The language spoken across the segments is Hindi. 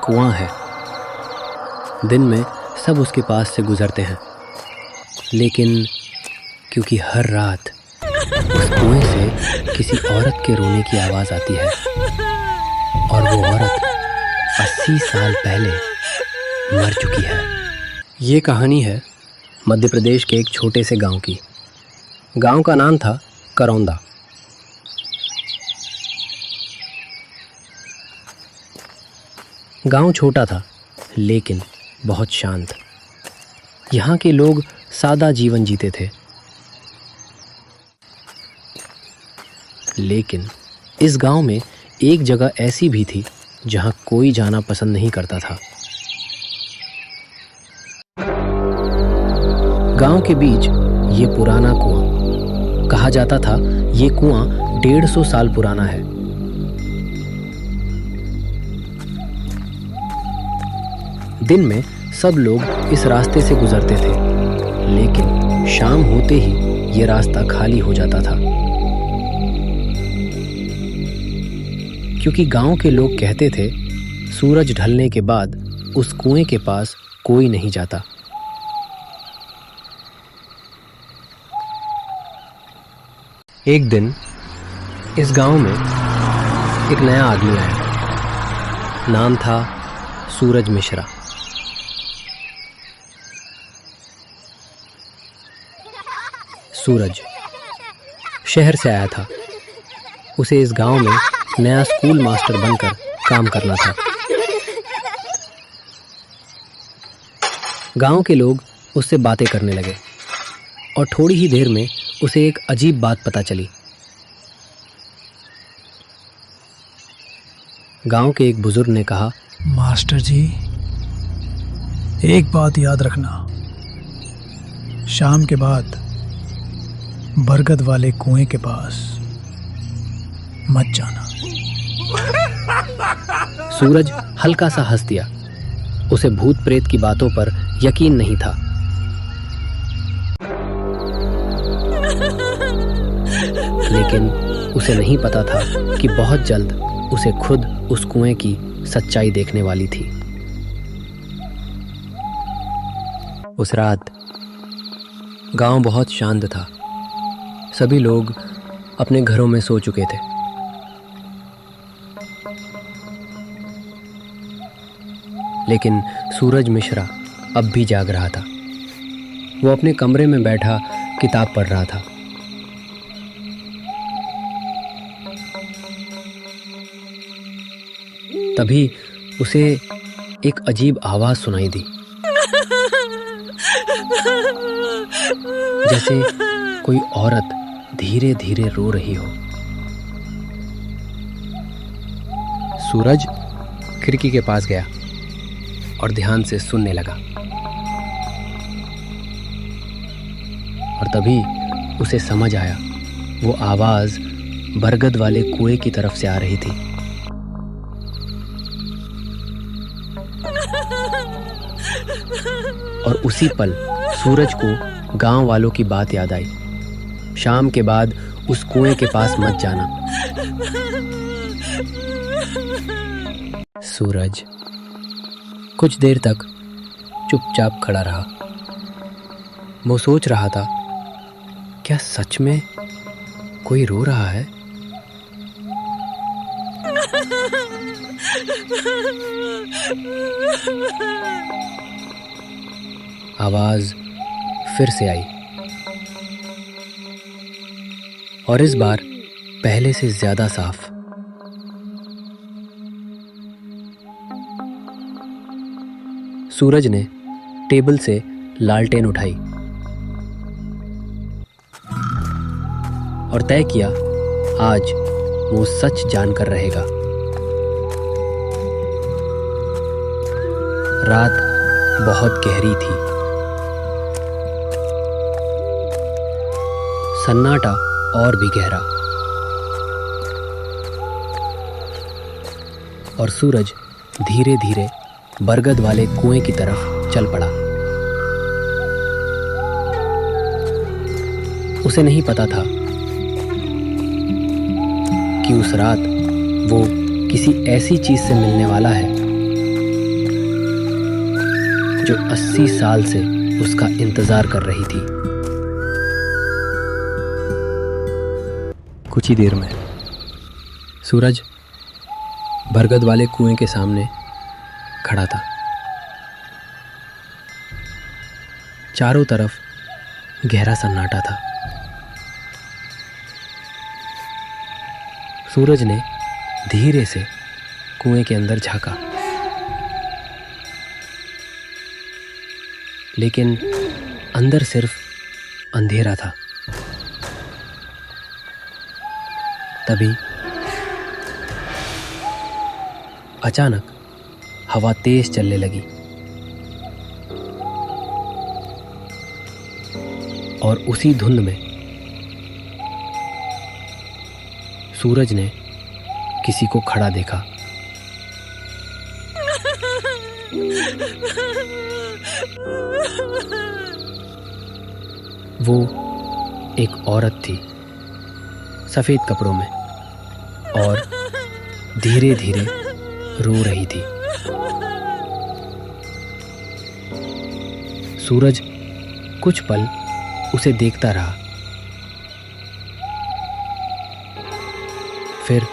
कुआं है। दिन में सब उसके पास से गुजरते हैं, लेकिन क्योंकि हर रात उस कुएं से किसी औरत के रोने की आवाज़ आती है और वो औरत 80 साल पहले मर चुकी है। ये कहानी है मध्य प्रदेश के एक छोटे से गांव की। गांव का नाम था करौंदा। गांव छोटा था लेकिन बहुत शांत। यहाँ के लोग सादा जीवन जीते थे, लेकिन इस गांव में एक जगह ऐसी भी थी जहां कोई जाना पसंद नहीं करता था। गांव के बीच ये पुराना कुआं, कहा जाता था ये कुआं 150 साल पुराना है। दिन में सब लोग इस रास्ते से गुजरते थे, लेकिन शाम होते ही ये रास्ता खाली हो जाता था, क्योंकि गांव के लोग कहते थे सूरज ढलने के बाद उस कुएं के पास कोई नहीं जाता। एक दिन इस गांव में एक नया आदमी आया। नाम था सूरज मिश्रा। सूरज शहर से आया था। उसे इस गांव में नया स्कूल मास्टर बनकर काम करना था। गांव के लोग उससे बातें करने लगे और थोड़ी ही देर में उसे एक अजीब बात पता चली। गांव के एक बुजुर्ग ने कहा, मास्टर जी, एक बात याद रखना, शाम के बाद बरगद वाले कुएं के पास मत जाना। सूरज हल्का सा हंस दिया। उसे भूत प्रेत की बातों पर यकीन नहीं था। लेकिन उसे नहीं पता था कि बहुत जल्द उसे खुद उस कुएं की सच्चाई देखने वाली थी। उस रात गांव बहुत शांत था। सभी लोग अपने घरों में सो चुके थे। लेकिन सूरज मिश्रा अब भी जाग रहा था। वो अपने कमरे में बैठा किताब पढ़ रहा था। तभी उसे एक अजीब आवाज सुनाई दी, जैसे कोई औरत धीरे धीरे रो रही हो। सूरज खिड़की के पास गया और ध्यान से सुनने लगा। और तभी उसे समझ आया, वो आवाज बरगद वाले कुएं की तरफ से आ रही थी। और उसी पल सूरज को गांव वालों की बात याद आई, शाम के बाद उस कुएं के पास मत जाना। सूरज कुछ देर तक चुपचाप खड़ा रहा। वो सोच रहा था, क्या सच में कोई रो रहा है? आवाज फिर से आई और इस बार पहले से ज्यादा साफ। सूरज ने टेबल से लालटेन उठाई और तय किया, आज वो सच जानकर रहेगा। रात बहुत गहरी थी। सन्नाटा और भी गहरा। और सूरज धीरे धीरे बरगद वाले कुएं की तरफ चल पड़ा। उसे नहीं पता था कि उस रात वो किसी ऐसी चीज से मिलने वाला है जो 80 साल से उसका इंतजार कर रही थी। कुछ ही देर में सूरज बरगद वाले कुएं के सामने खड़ा था। चारों तरफ गहरा सन्नाटा था। सूरज ने धीरे से कुएं के अंदर झांका, लेकिन अंदर सिर्फ अंधेरा था। तभी अचानक हवा तेज चलने लगी और उसी धुंध में सूरज ने किसी को खड़ा देखा। वो एक औरत थी, सफेद कपड़ों में, और धीरे धीरे रो रही थी। सूरज कुछ पल उसे देखता रहा, फिर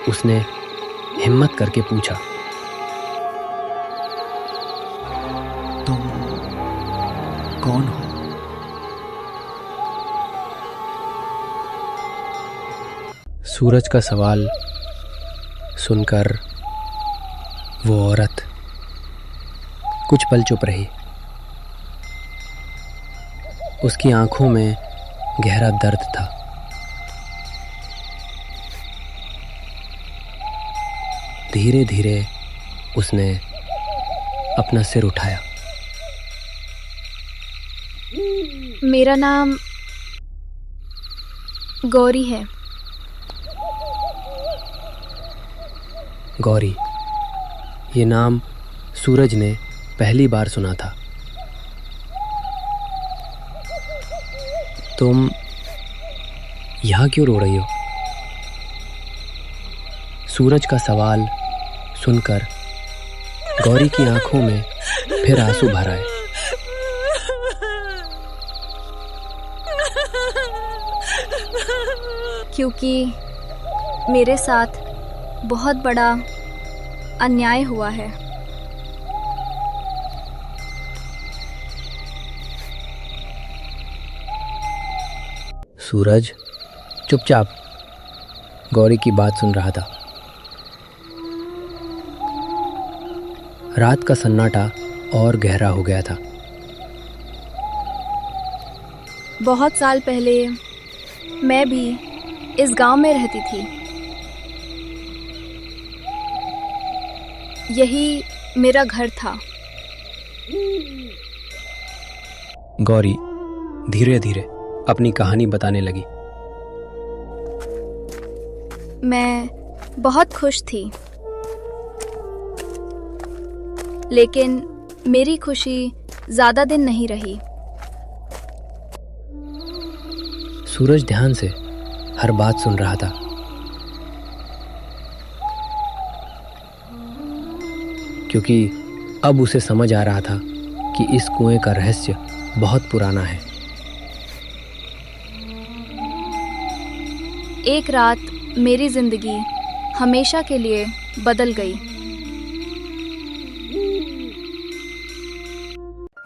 उसने हिम्मत करके पूछा, तुम कौन हो? सूरज का सवाल सुनकर वो औरत कुछ पल चुप रही। उसकी आंखों में गहरा दर्द था। धीरे धीरे उसने अपना सिर उठाया। मेरा नाम गौरी है। गौरी, ये नाम सूरज ने पहली बार सुना था। तुम यहाँ क्यों रो रही हो? सूरज का सवाल सुनकर गौरी की आंखों में फिर आंसू भर आए। क्योंकि मेरे साथ बहुत बड़ा अन्याय हुआ है। सूरज चुपचाप गौरी की बात सुन रहा था। रात का सन्नाटा और गहरा हो गया था। बहुत साल पहले मैं भी इस गांव में रहती थी। यही मेरा घर था। गौरी धीरे धीरे अपनी कहानी बताने लगी। मैं बहुत खुश थी, लेकिन मेरी खुशी ज्यादा दिन नहीं रही। सूरज ध्यान से हर बात सुन रहा था। क्योंकि अब उसे समझ आ रहा था कि इस कुएं का रहस्य बहुत पुराना है। एक रात मेरी जिंदगी हमेशा के लिए बदल गई।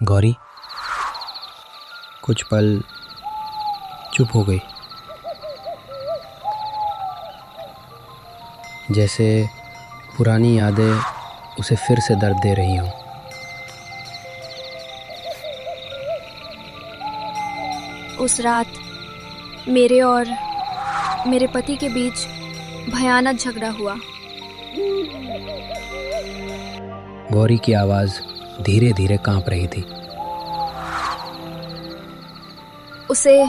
गौरी कुछ पल चुप हो गई, जैसे पुरानी यादें उसे फिर से दर्द दे रही हों। उस रात मेरे और मेरे पति के बीच भयानक झगड़ा हुआ। गौरी की आवाज धीरे धीरे कांप रही थी। उसे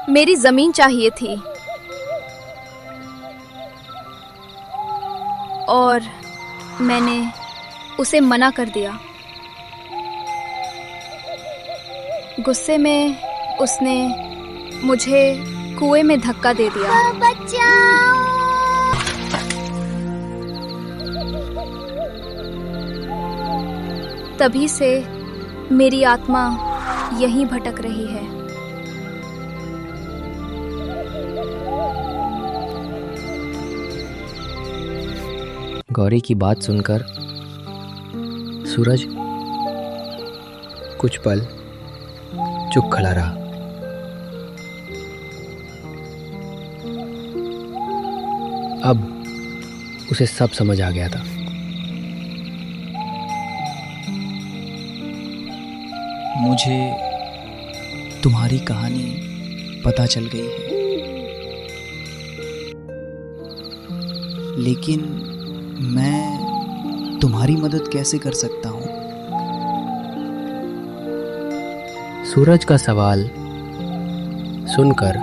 मेरी जमीन चाहिए थी और मैंने उसे मना कर दिया। गुस्से में उसने मुझे कुएं में धक्का दे दिया। बचाओ! तभी से मेरी आत्मा यहीं भटक रही है। गौरी की बात सुनकर सूरज कुछ पल चुप खड़ा रहा। अब उसे सब समझ आ गया था। मुझे तुम्हारी कहानी पता चल गई है, लेकिन मैं तुम्हारी मदद कैसे कर सकता हूँ? सूरज का सवाल सुनकर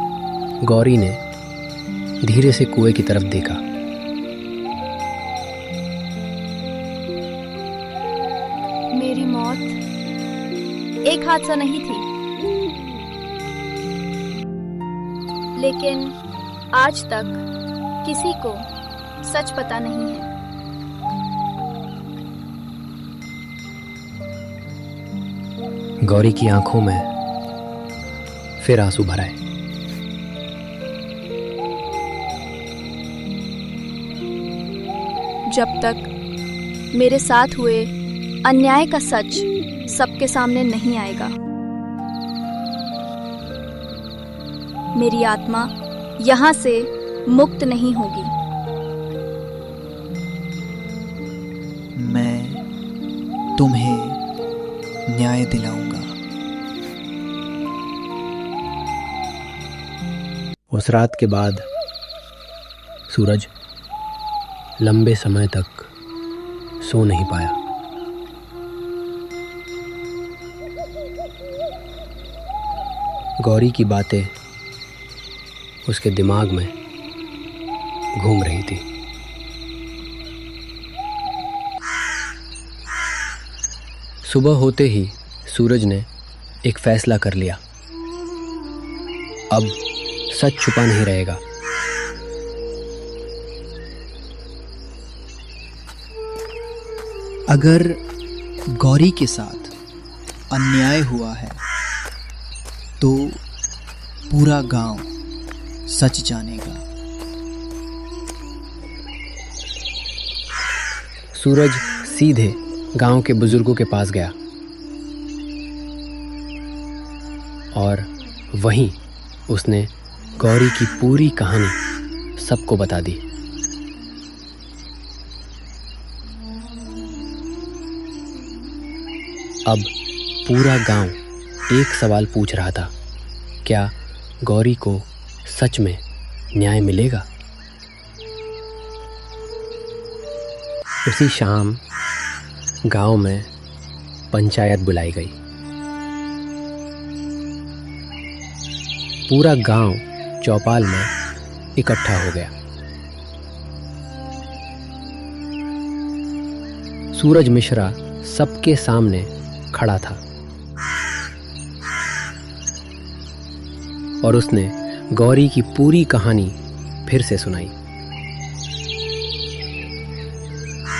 गौरी ने धीरे से कुएं की तरफ देखा। मेरी मौत एक हादसा नहीं थी, लेकिन आज तक किसी को सच पता नहीं है। गौरी की आंखों में फिर आंसू भर आए। जब तक मेरे साथ हुए अन्याय का सच सबके सामने नहीं आएगा, मेरी आत्मा यहाँ से मुक्त नहीं होगी। मैं तुम्हें न्याय दिलाऊंगा। उस रात के बाद सूरज लंबे समय तक सो नहीं पाया। गौरी की बातें उसके दिमाग में घूम रही थी। सुबह होते ही सूरज ने एक फैसला कर लिया। अब सच छुपा नहीं रहेगा। अगर गौरी के साथ अन्याय हुआ है तो पूरा गांव सच जानेगा। सूरज सीधे गांव के बुजुर्गों के पास गया और वहीं उसने गौरी की पूरी कहानी सबको बता दी। अब पूरा गांव एक सवाल पूछ रहा था, क्या गौरी को सच में न्याय मिलेगा? उसी शाम गांव में पंचायत बुलाई गई। पूरा गांव चौपाल में इकट्ठा हो गया। सूरज मिश्रा सबके सामने खड़ा था और उसने गौरी की पूरी कहानी फिर से सुनाई।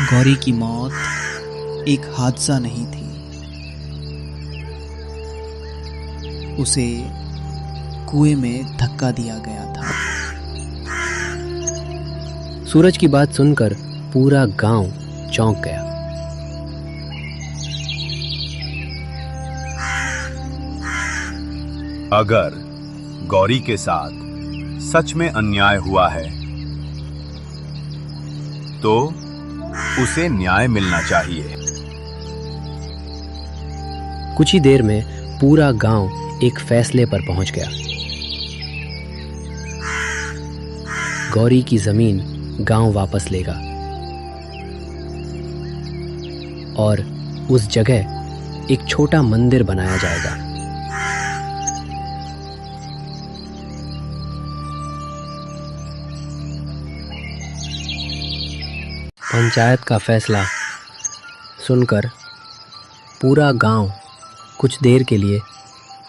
गौरी की मौत एक हादसा नहीं थी, उसे कुएं में धक्का दिया गया था। सूरज की बात सुनकर पूरा गांव चौंक गया। अगर गौरी के साथ सच में अन्याय हुआ है तो उसे न्याय मिलना चाहिए। कुछ ही देर में पूरा गांव एक फैसले पर पहुंच गया। गौरी की जमीन गांव वापस लेगा और उस जगह एक छोटा मंदिर बनाया जाएगा। पंचायत का फैसला सुनकर पूरा गांव कुछ देर के लिए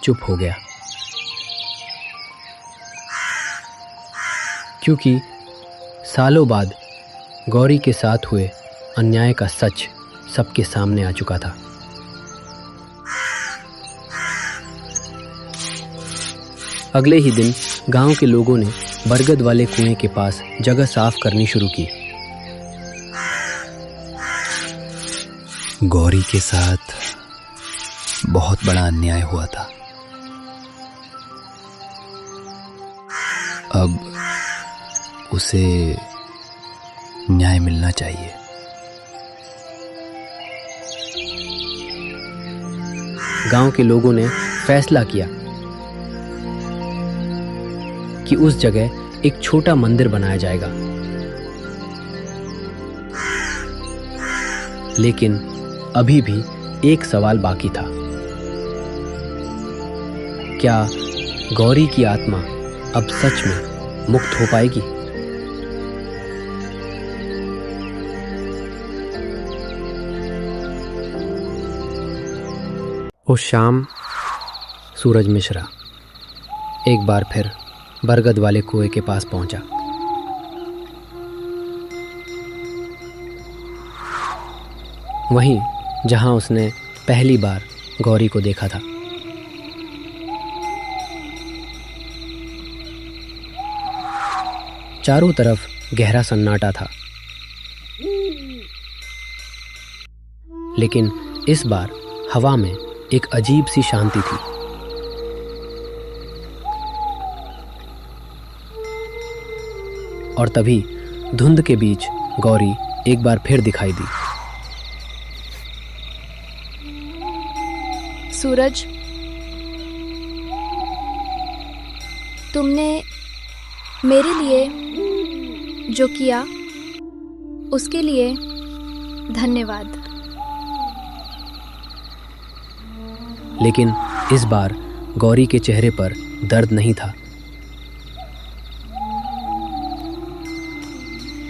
चुप हो गया, क्योंकि सालों बाद गौरी के साथ हुए अन्याय का सच सबके सामने आ चुका था। अगले ही दिन गांव के लोगों ने बरगद वाले कुएं के पास जगह साफ करनी शुरू की। गौरी के साथ बहुत बड़ा अन्याय हुआ था। अब उसे न्याय मिलना चाहिए। गांव के लोगों ने फैसला किया कि उस जगह एक छोटा मंदिर बनाया जाएगा। लेकिन अभी भी एक सवाल बाकी था। क्या गौरी की आत्मा अब सच में मुक्त हो पाएगी? उस शाम सूरज मिश्रा एक बार फिर बरगद वाले कुएं के पास पहुंचा। वहीं जहां उसने पहली बार गौरी को देखा था। चारों तरफ गहरा सन्नाटा था, लेकिन इस बार हवा में एक अजीब सी शांति थी। और तभी धुंध के बीच गौरी एक बार फिर दिखाई दी। सूरज, तुमने मेरे लिए जो किया उसके लिए धन्यवाद। लेकिन इस बार गौरी के चेहरे पर दर्द नहीं था,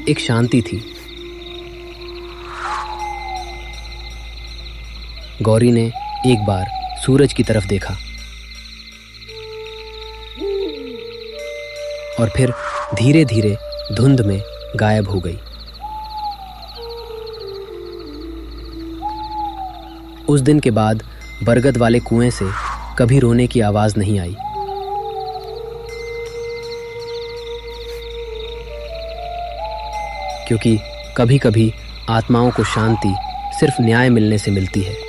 एक शांति थी। गौरी ने एक बार सूरज की तरफ देखा और फिर धीरे धीरे धुंध में गायब हो गई। उस दिन के बाद बरगद वाले कुएं से कभी रोने की आवाज नहीं आई। क्योंकि कभी कभी आत्माओं को शांति सिर्फ न्याय मिलने से मिलती है।